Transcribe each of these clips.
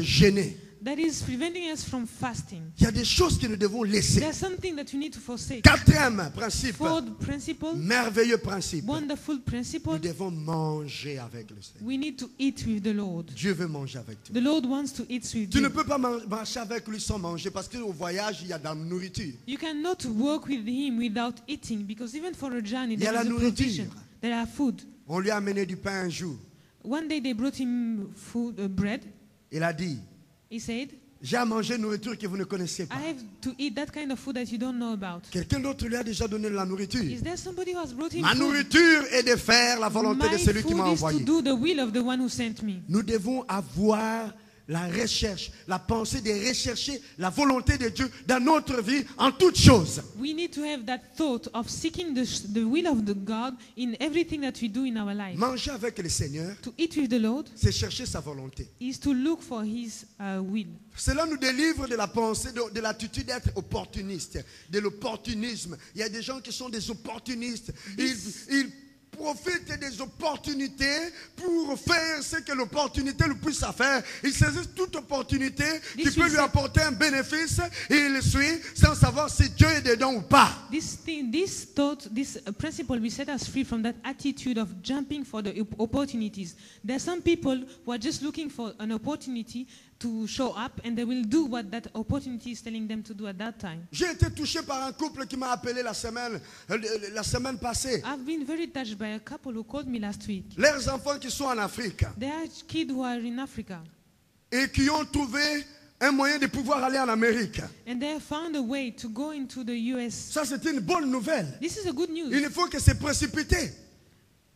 te gêner. that is preventing us from fasting. Il y a des choses que nous devons laisser. There's something that we need to forsake. Quatrième principe, Fourth principle, merveilleux principe. wonderful Nous principle, devons manger avec le Seigneur. we need to eat with the Lord. Dieu veut manger avec toi. The Lord wants to eat with Tu ne you. peux pas marcher avec lui sans manger parce qu'au voyage, il y a de la nourriture. You cannot walk with him without eating, because even for a journey Il y a there la is a nourriture. provision. There are food. On lui a amené du pain un jour. One day they brought him food, bread. Il a dit, He said, j'ai à manger nourriture que vous ne connaissez pas. I have to eat that kind of food that you don't know about. Quelqu'un d'autre lui a déjà donné de la nourriture. Is there somebody who has brought him Ma food? nourriture est de faire la volonté de My celui qui m'a food is to envoyé. do the will of the one who sent me. Nous devons avoir la recherche, la pensée de rechercher la volonté de Dieu dans notre vie en toutes choses. We need to have that thought of seeking the will of the God in everything that we do in our life. Manger avec le Seigneur, To eat with the Lord c'est chercher sa volonté. is to look for His will. Cela nous délivre de la pensée, de l'attitude d'être opportuniste, de l'opportunisme. Il y a des gens qui sont des opportunistes. Ils profitent des opportunités pour faire ce que l'opportunité lui puisse faire. Ils saisissent toute opportunité qui peut lui apporter un bénéfice et il le suit sans savoir si Dieu est dedans ou pas. This thought, this principle will set us free from that attitude of jumping for the opportunities. There are some people who are just looking for an opportunity to show up, and they will do what that opportunity is telling them to do at that time. J'ai été touché par un couple qui m'a appelé la semaine passée. I've been very touched by a couple who called me last week. Leurs enfants qui sont en Afrique There are kids who are in Africa, et qui ont trouvé un moyen de pouvoir aller en Amérique. and they have found a way to go into the US. Ça, c'est une bonne nouvelle. This is a good news. Il ne faut que se précipiter.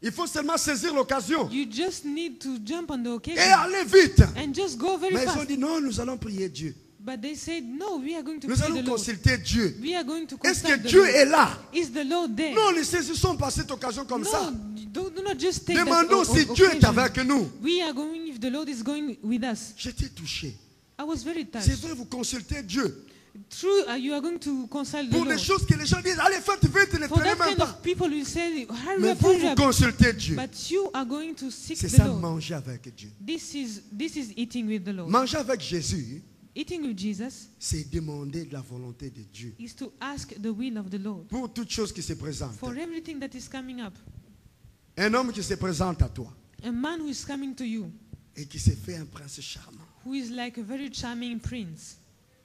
Il faut seulement saisir l'occasion You just need to jump on the et occasion aller vite. and just go very Mais ils ont fast. dit non, nous allons prier Dieu. But they said, no, we are going to Nous pray allons the Lord. consulter Dieu. We are going to Est-ce que consult the Dieu Lord. est là? Is the Lord there? Non, ne saisissons pas cette occasion comme ça. No, do not just take Demandons that si Dieu est occasion. avec nous. We are going if the Lord is going with us. J'étais touché. I was very C'est touched. vrai, vous consultez Dieu. True, you are going to consult the Pour des Lord. choses que les gens disent, allez, faites vite, ne For traînez that même kind pas. of people will say, hurry Mais up, vous, hurry vous up. consultez Dieu. But you are going to seek C'est the ça, Lord. manger avec Dieu. This is eating with the Lord. Manger avec Jésus, Eating with Jesus c'est demander de la volonté de Dieu. is to ask the will of the Lord Pour toute chose qui se présente. for everything that is coming up. Un homme qui se présente à toi A man who is coming to you, et qui se fait un prince charmant. who is like a very charming prince,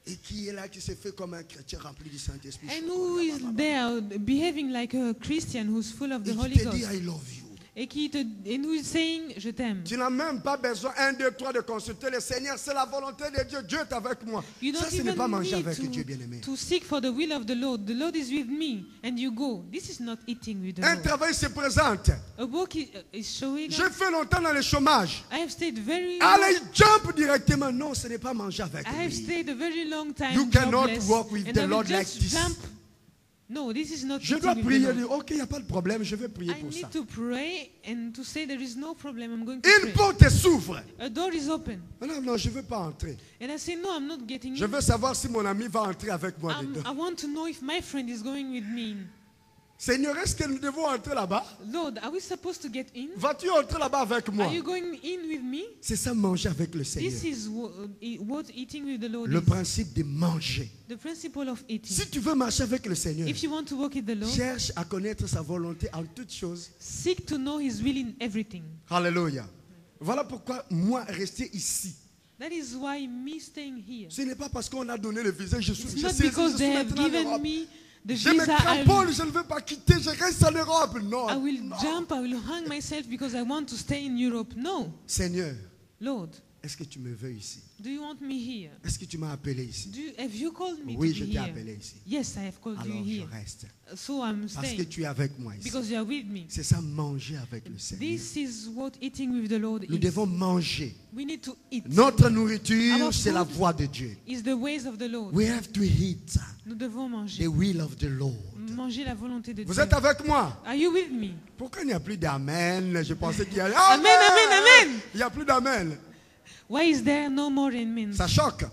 Et qui est là, qui se fait comme un chrétien rempli du Saint-Esprit. and who is there behaving like a Christian who's full of Et the qui Holy te dit, Ghost, I love you. and who is saying, je t'aime. Tu n'as même pas besoin, 1, 2, 3, de consulter le Seigneur. C'est la volonté de Dieu. Dieu est avec moi. You Ça, don't ce n'est pas even manger avec need Dieu, bien-aimé. to seek for the will of the Lord. The Lord is with me, and you go. This is not eating with the Un Lord. travail se présente. A work is showing J'ai up. fait longtemps dans le chômage. I have stayed very Allez, jump directement. Non, ce n'est pas manger avec I have lui. stayed a very long time You cannot jobless, walk with and the I will Lord like just this. jump. No, this is not Je eating dois with the prier. Lord. Dire, ok, il n'y a pas de problème. Je vais prier I pour ça. need to pray and to say there is no problem. I'm going to Une pray. porte s'ouvre. A door is open. Non, non, je ne veux pas entrer. And I say, no, I'm not getting Je in. veux savoir si mon ami va entrer avec moi dedans. I want to know if my friend is going with me. Seigneur, est-ce que nous devons entrer là-bas? Lord, are we supposed to get in? Vas-tu entrer là-bas avec moi? Are you going in with me? C'est ça, manger avec le Seigneur. This is what eating with the Lord Le is. principe de manger. The principle of eating. Si tu veux marcher avec le Seigneur, If you want to walk with the Lord, cherche à connaître sa volonté en toutes choses. seek to know His will in everything. Alléluia. Voilà pourquoi moi, rester ici. That is why me staying here. Ce n'est pas parce qu'on a donné le visa. Je It's suis not je because they suis have maintenant en given Europe. me the Je me visa. cramponne, je ne veux pas quitter, je reste en Europe. Non. I will non. jump, I will hang myself because I want to stay in Europe. No. Seigneur, Lord, est-ce que tu me veux ici? do you want me here? Est-ce que tu m'as appelé ici? Have you called me Oui, to je be t'ai here? appelé ici. Yes, I have called Alors you je here. reste. So I'm Parce que staying tu es avec moi ici. because you are with me. C'est ça, manger avec le Seigneur. This is what eating with the Lord Nous is. devons manger. We need to eat. Notre nourriture, Our c'est la food voix de Dieu. is the ways of the Lord. We have to eat Nous devons the manger. will of the Lord. Manger la volonté de Vous Dieu. êtes avec moi? Are you with me? Pourquoi il n'y a plus d'amen? Je pensais qu'il y a... Amen, amen, amen. Il n'y a plus d'amen. Why is there no more amen? Ça choque.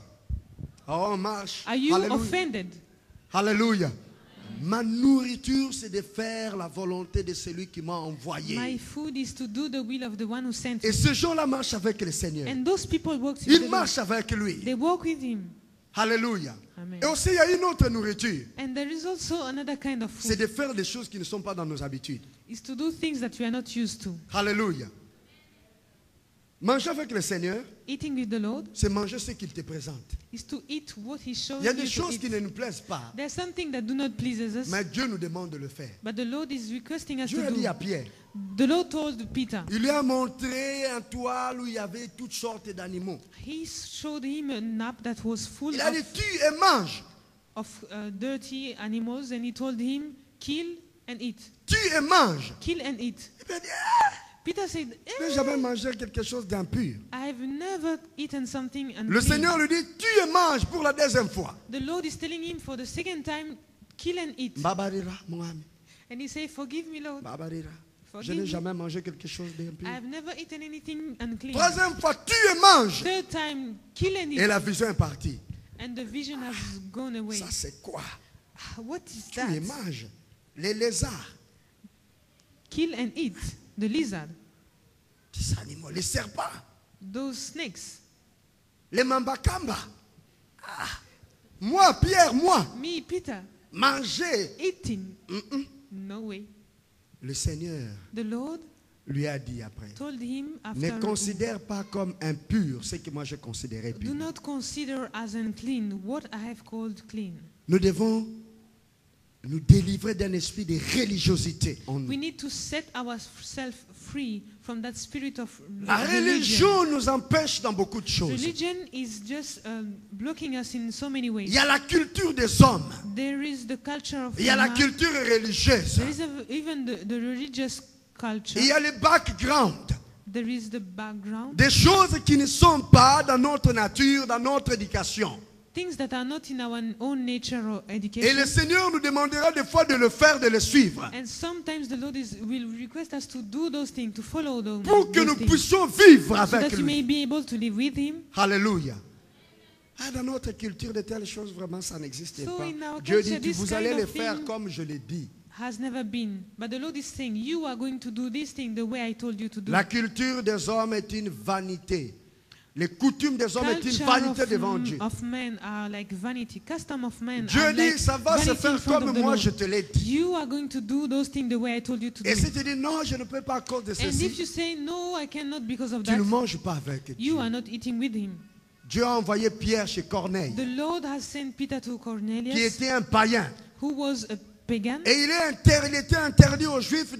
Oh, on marche. Are you Alléluia. offended? Alléluia. Ma nourriture, c'est de faire la volonté de celui qui m'a envoyé. My food is to do the will of the one who sent me. Et ces gens-là marchent avec le Seigneur. And those people walk with Ils the Lord. marchent avec lui. They walk with him. Alléluia. Amen. Et aussi, il y a une autre nourriture. And there is also another kind of C'est food. de faire des choses qui ne sont pas dans nos habitudes. Is to do things that we are not used to. Alléluia. Manger avec le Seigneur, Eating with the Lord c'est manger ce qu'il te présente. is to eat what he shows Il y a you des to choses eat. qui ne nous plaisent pas, There's something that do not please us, mais Dieu nous demande de le faire. but the Lord is requesting us Dieu a to dit do. à Pierre, The Lord told Peter. il lui a montré un toile où il y avait toutes sortes d'animaux. He showed him a map that was full Il a dit, tue et mange. of dirty animals, and he told him, kill and eat. Tue et mange. Kill and eat. Il a dit, ah, Peter said, je n'ai jamais mangé quelque chose d'impur. I've never eaten something Le unclean. Seigneur lui dit, tue et mange pour la deuxième fois. The Lord is telling him for the second time, kill and eat. Babarira, mon ami. And he said, forgive me, Lord. Babarira. Je Forgive n'ai me. jamais mangé quelque chose d'impur. I've never eaten anything unclean. Troisième fois, tue et mange. Third time, kill and Et eat. la vision est partie. And the vision has gone away. Ça, c'est quoi? What is Tue et that? mange. Les lézards, Kill and eat. The lizard. les animaux, les serpents, Those snakes. les mambakamba. Ah. Moi, Pierre, moi, Me, Peter, manger. eating. No way. Le Seigneur The Lord lui a dit après, told him ne after, considère pas comme impur ce que moi je considérais do pur. not consider as unclean what I have called clean. Nous devons nous délivrer d'un esprit de religiosité en nous. We need to set ourselves free from that spirit of La religion. religion nous empêche dans beaucoup de choses. Religion is just blocking us in so many ways. Il y a la culture des hommes. There is the culture of Il y a la man. culture religieuse. There is even the religious culture. Il y a le background. There is the background. Des choses qui ne sont pas dans notre nature, dans notre éducation. Things that are not in our own nature or Et education. le Seigneur nous demandera des fois de le faire, de le suivre. And sometimes the Lord will request us to do those things, to follow those Pour que nous things, puissions vivre so avec that you lui. may be able to live with Him. Alléluia. Ah, dans notre culture, de telles choses, vraiment, ça n'existe So pas. in our Dieu culture, dit, this vous kind allez of le faire thing comme je l'ai dit. Has never been. But the Lord is saying, you are going to do this thing the way I told you to do. La culture des hommes est une vanité. Les coutumes des hommes est une Culture vanité devant Dieu. of men are like vanity. Custom of men Dieu are dit, like ça va se vanity in faire front comme of the moi Lord. je te l'ai dit. You are going to do those things the way I told you to do. Et si tu dis non, je ne peux pas à cause de And if ceci, you say, no, I cannot because of tu ne that, manges pas avec Dieu. you are not eating with him. Dieu a envoyé Pierre chez Corneille, The Lord has sent Peter to qui Cornelius, était un païen. who was a pagan, Et il était interdit aux Juifs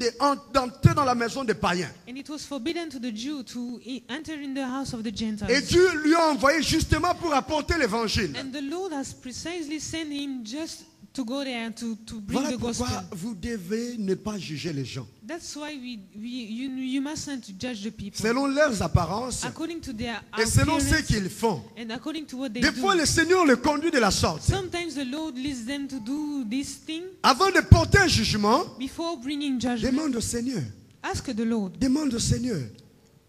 d'entrer dans la maison des païens. and it was forbidden to the Jew to enter in the house of the Et Gentiles. Dieu lui a envoyé justement pour apporter l'évangile. And the Lord has precisely sent him just to go there and to bring Voilà the gospel. pourquoi vous devez ne pas juger les gens. That's why you mustn't judge the people Selon leurs apparences according to their et selon ce appearance qu'ils font. and according to what they Des fois, do. le Seigneur le conduit de la sorte. Sometimes the Lord leads them to do this thing Avant de porter un jugement, before bringing judgment. demande au Seigneur. Ask the Lord. Demande au Seigneur.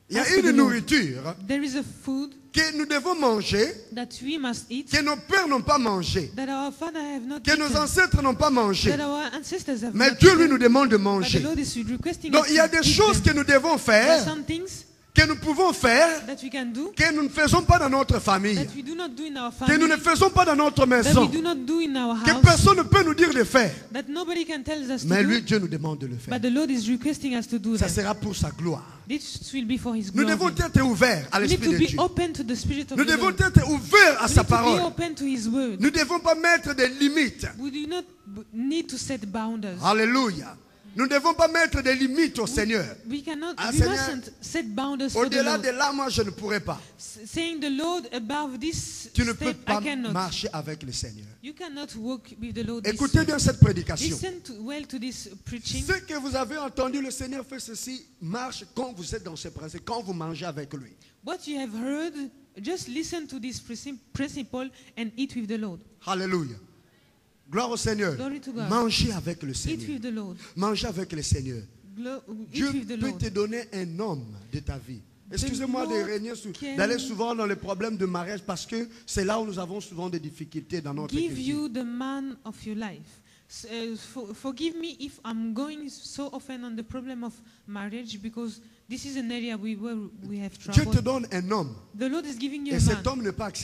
Il y a Ask the une Lord. nourriture There is a food que nous devons manger, that we must eat, que nos pères n'ont pas mangé, that our father have not que nos eaten, ancêtres n'ont pas mangé. that our ancestors have Mais not Dieu lui eaten, nous demande de but the manger. Lord is requesting Donc us il y a to des eat choses que them. nous devons There are faire, some things que nous pouvons faire, that we can do que nous ne faisons pas dans notre famille, that we do not do in our que nous family, ne faisons pas dans notre that maison, we do not do in our que house, personne ne peut nous dire de faire. that nobody can tell us to Mais lui, do, Dieu nous demande de le faire. but the Lord is requesting us to do Ça that. sera pour sa gloire. This will be for His Nous glory. devons être ouverts à We need l'Esprit to de be Dieu. open to the Spirit of Nous the devons Lord. être ouverts à We sa need to be parole. open to His word. Nous ne devons pas mettre des limites. We do not need to set boundaries. Alléluia. Nous ne devons pas mettre des limites au Seigneur. We cannot. Ah, We Seigneur, mustn't set boundaries for the Au-delà Lord. de là, moi, je ne pourrai pas. Saying the Lord above this Tu ne peux step, pas I cannot. marcher avec le Seigneur. You cannot walk with the Lord. This Écoutez way. bien cette prédication. Listen well to this preaching. Ce que vous avez entendu, le Seigneur fait ceci, marche quand vous êtes dans ses principes, quand vous mangez avec lui. What you have heard, just listen to this principle and eat with the Lord. Alléluia. Gloire au Seigneur. Glory to God. Mangez avec le Eat Seigneur. with the Lord. Mangez avec le Seigneur. Dieu Eat with the peut Lord. te donner un homme de ta vie. Excusez-moi Lord d'aller can souvent dans les problèmes de mariage parce que c'est là où nous avons souvent des difficultés dans notre Give culture. you the man of your life. Forgive me if I'm going so often on the problem of marriage, because this is an area where we have Dieu te trouble. donne un homme The Lord is giving you et a cet man. homme n'est pas accepté.